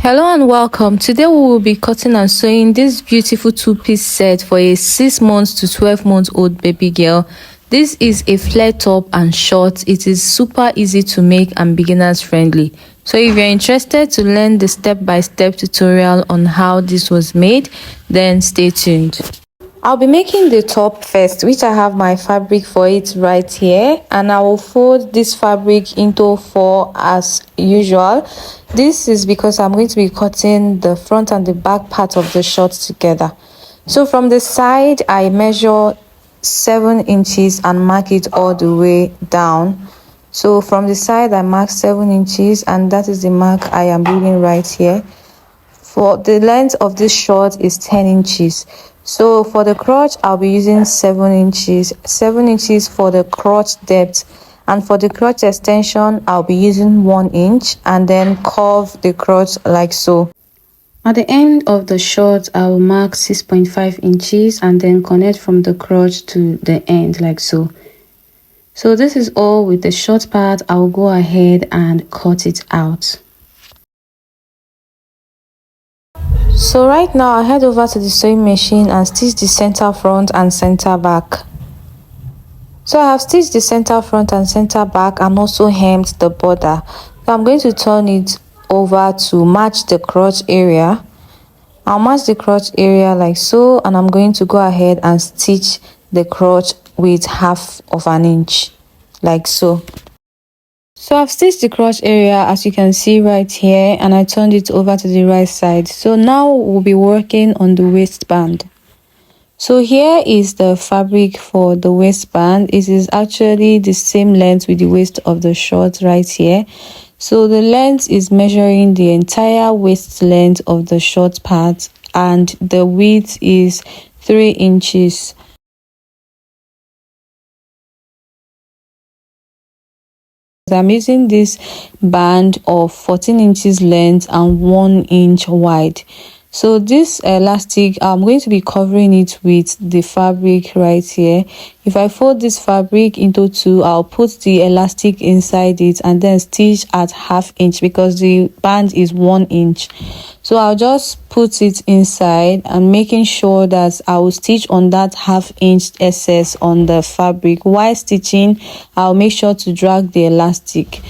Hello and welcome. Today we will be cutting and sewing this beautiful two-piece set for a 6 months to 12 months old baby girl. This is a flare top and short. It is super easy to make and beginners friendly. So if you're interested to learn the step-by-step tutorial on how this was made, then stay tuned. I'll be making the top first, which I have my fabric for it right here, and I will fold this fabric into 4 as usual. This is because I'm going to be cutting the front and the back part of the short together. So from the side, I measure 7 inches and mark it all the way down. So from the side, I mark 7 inches, and that is the mark I am doing right here. For the length of this short is 10 inches. So for the crotch, I'll be using 7 inches. 7 inches for the crotch depth. And for the crotch extension, I'll be using 1 inch and then curve the crotch like so. At the end of the short, I will mark 6.5 inches and then connect from the crotch to the end like so. So this is all with the short part. I will go ahead and cut it out. So right now I'll head over to the sewing machine and stitch the center front and center back. So I have stitched the center front and center back and also hemmed the border. So I'm going to turn it over to match the crotch area. I'll match the crotch area like so, and I'm going to go ahead and stitch the crotch with 1/2 inch like so. So I've stitched the crotch area as you can see right here, and I turned it over to the right side. So now we'll be working on the waistband. So here is the fabric for the waistband. It is actually the same length with the waist of the short right here. So the length is measuring the entire waist length of the short part, and the width is 3 inches. I'm using this band of 14 inches length and 1 inch wide. So this elastic, I'm going to be covering it with the fabric right here. If I fold this fabric into 2, I'll put the elastic inside it and then stitch at 1/2 inch because the band is 1 inch. So I'll just put it inside and making sure that I will stitch on that 1/2 inch excess on the fabric. While stitching, I'll make sure to drag the elastic.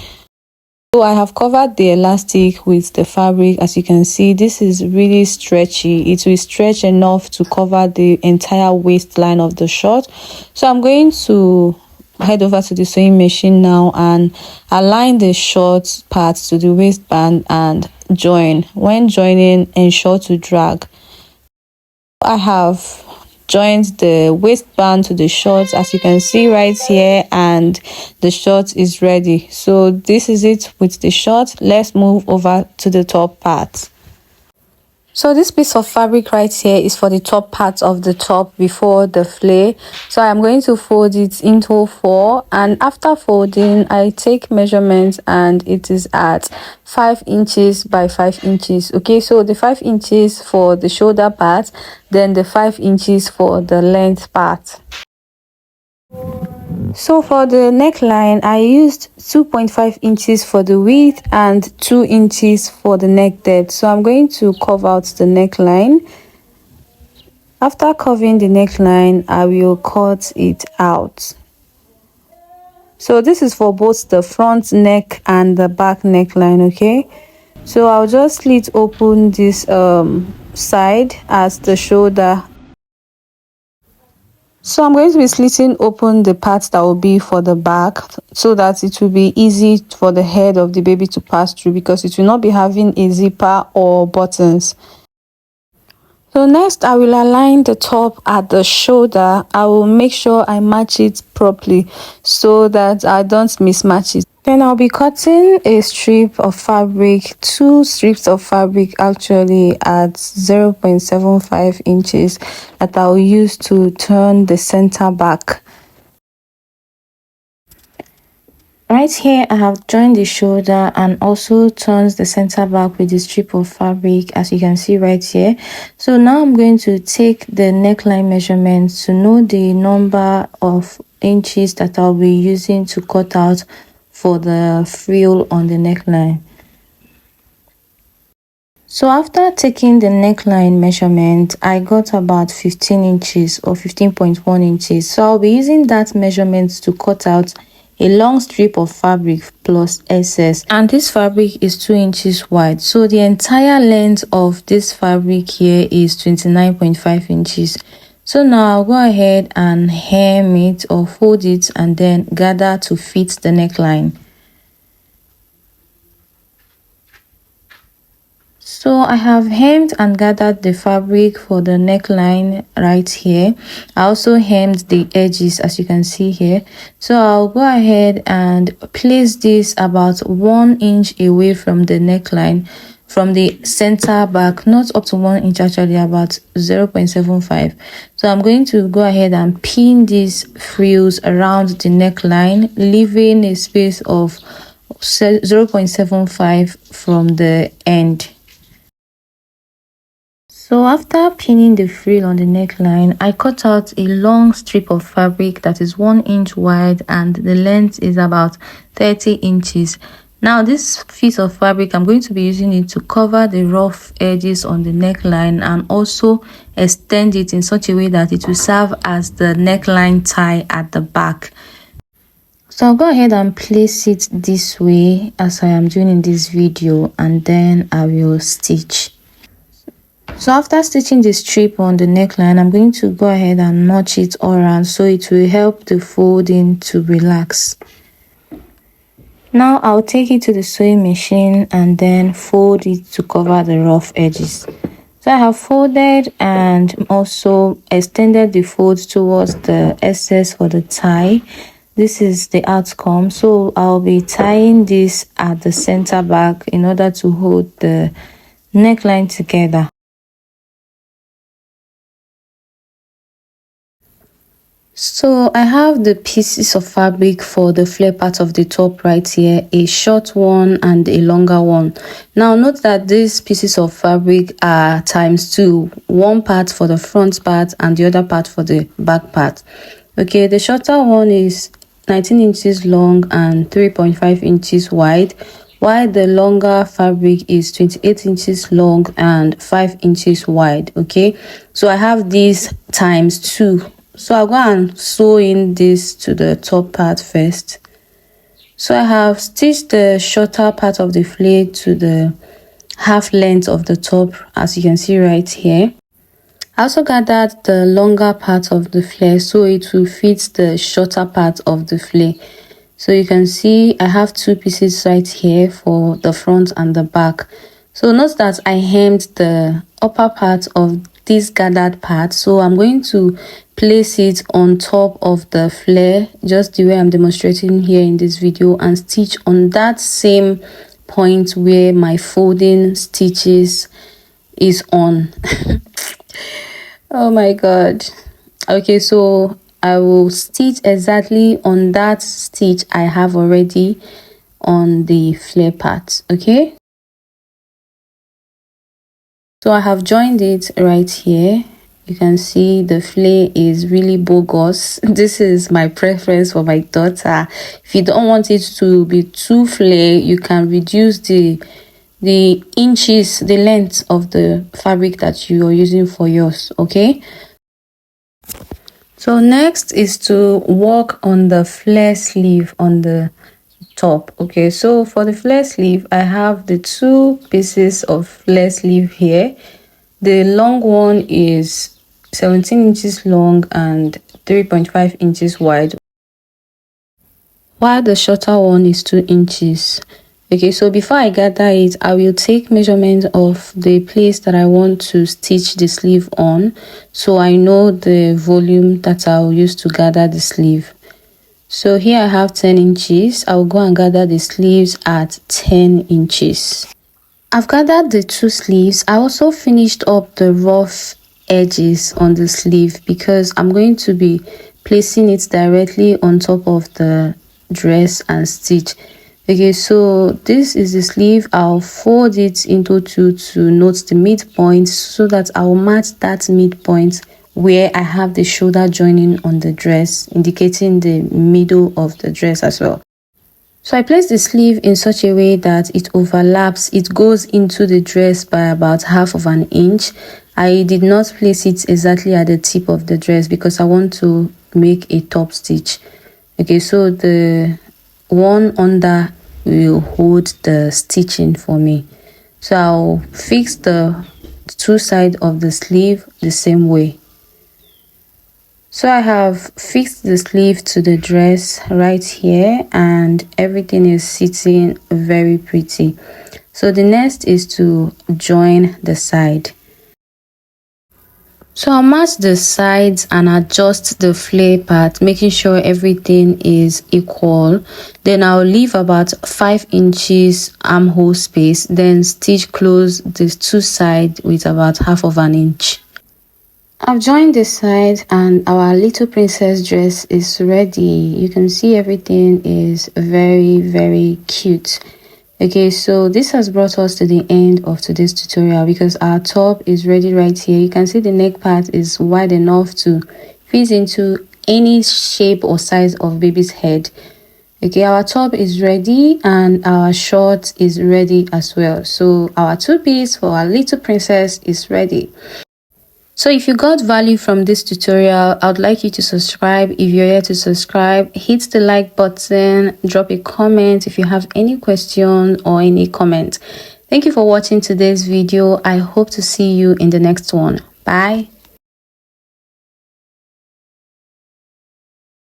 So I have covered the elastic with the fabric. As you can see, this is really stretchy. It will stretch enough to cover the entire waistline of the short. So I'm going to head over to the sewing machine now and align the short part to the waistband and join. When joining, ensure to drag. I have joined the waistband to the shorts as you can see right here, and the short is ready. So this is it with the short. Let's move over to the top part. So this piece of fabric right here is for the top part of the top before the flare. So I'm going to fold it into 4, and after folding I take measurements and it is at 5 inches by 5 inches. Okay, so the 5 inches for the shoulder part, then the 5 inches for the length part. So for the neckline, I used 2.5 inches for the width and 2 inches for the neck depth. So I'm going to curve out the neckline. After curving the neckline, I will cut it out. So this is for both the front neck and the back neckline, okay? So I'll just slit open this side as the shoulder. So I'm going to be slitting open the parts that will be for the back so that it will be easy for the head of the baby to pass through, because it will not be having a zipper or buttons. So next I will align the top at the shoulder. I will make sure I match it properly so that I don't mismatch it. Then I'll be cutting a strip of fabric, 2 strips of fabric actually, at 0.75 inches that I'll use to turn the center back. Right here I have joined the shoulder and also turned the center back with the strip of fabric, as you can see right here. So now I'm going to take the neckline measurements to know the number of inches that I'll be using to cut out for the frill on the neckline. So after taking the neckline measurement, I got about 15 inches or 15.1 inches. So I'll be using that measurement to cut out a long strip of fabric plus excess, and this fabric is 2 inches wide. So the entire length of this fabric here is 29.5 inches. So now I'll go ahead and hem it or fold it and then gather to fit the neckline. So I have hemmed and gathered the fabric for the neckline right here. I also hemmed the edges, as you can see here. So I'll go ahead and place this about 1 inch away from the neckline, from the center back, not up to 1 inch, actually about 0.75. So I'm going to go ahead and pin these frills around the neckline, leaving a space of 0.75 from the end. So after pinning the frill on the neckline, I cut out a long strip of fabric that is 1 inch wide and the length is about 30 inches. Now this piece of fabric, I'm going to be using it to cover the rough edges on the neckline and also extend it in such a way that it will serve as the neckline tie at the back. So I'll go ahead and place it this way as I am doing in this video, and then I will stitch. So after stitching the strip on the neckline, I'm going to go ahead and notch it all around so it will help the folding to relax. Now I'll take it to the sewing machine and then fold it to cover the rough edges. So I have folded and also extended the fold towards the excess for the tie. This is the outcome. So I'll be tying this at the center back in order to hold the neckline together. So I have the pieces of fabric for the flare part of the top right here, a short one and a longer one. Now note that these pieces of fabric are ×2, one part for the front part and the other part for the back part. Okay, the shorter one is 19 inches long and 3.5 inches wide, while the longer fabric is 28 inches long and 5 inches wide. Okay, so I have these ×2. So I'll go and sew in this to the top part first. So I have stitched the shorter part of the flare to the half length of the top, as you can see right here. I also gathered the longer part of the flare so it will fit the shorter part of the flare. So you can see I have 2 pieces right here for the front and the back. So note that I hemmed the upper part of this gathered part, so I'm going to place it on top of the flare just the way I'm demonstrating here in this video, and stitch on that same point where my folding stitches is on. Oh my god. Okay, so I will stitch exactly on that stitch I have already on the flare part. Okay, so I have joined it right here. You can see the flare is really bogus. This is my preference for my daughter. If you don't want it to be too flare, you can reduce the inches, the length of the fabric that you are using for yours. Okay, so next is to work on the flare sleeve on the top. Okay, so for the flare sleeve, I have the 2 pieces of flare sleeve here. The long one is 17 inches long and 3.5 inches wide, while the shorter one is 2 inches. Okay, so before I gather it, I will take measurement of the place that I want to stitch the sleeve on, so I know the volume that I'll use to gather the sleeve. So here I have 10 inches. I'll go and gather the sleeves at 10 inches. I've gathered the 2 sleeves. I also finished up the rough edges on the sleeve because I'm going to be placing it directly on top of the dress and stitch. Okay, so this is the sleeve. I'll fold it into 2 to note the midpoint so that I'll match that midpoint where I have the shoulder joining on the dress, indicating the middle of the dress as well. So I placed the sleeve in such a way that it overlaps, it goes into the dress by about half of an inch. I did not place it exactly at the tip of the dress because I want to make a top stitch. Okay, so the one under will hold the stitching for me. So I'll fix the two sides of the sleeve the same way. So I have fixed the sleeve to the dress right here and everything is sitting very pretty. So the next is to join the side. So I'll match the sides and adjust the flare part, making sure everything is equal. Then I'll leave about 5 inches armhole space, then stitch close the two sides with about half of an inch. I've joined the side and our little princess dress is ready. You can see everything is very cute. Okay, so this has brought us to the end of today's tutorial because our top is ready right here. You can see the neck part is wide enough to fit into any shape or size of baby's head. Okay, our top is ready and our short is ready as well. So our two-piece for our little princess is ready. So if you got value from this tutorial, I would like you to subscribe. If you're here to subscribe, hit the like button, drop a comment if you have any question or any comment. Thank you for watching today's video. I hope to see you in the next one. Bye.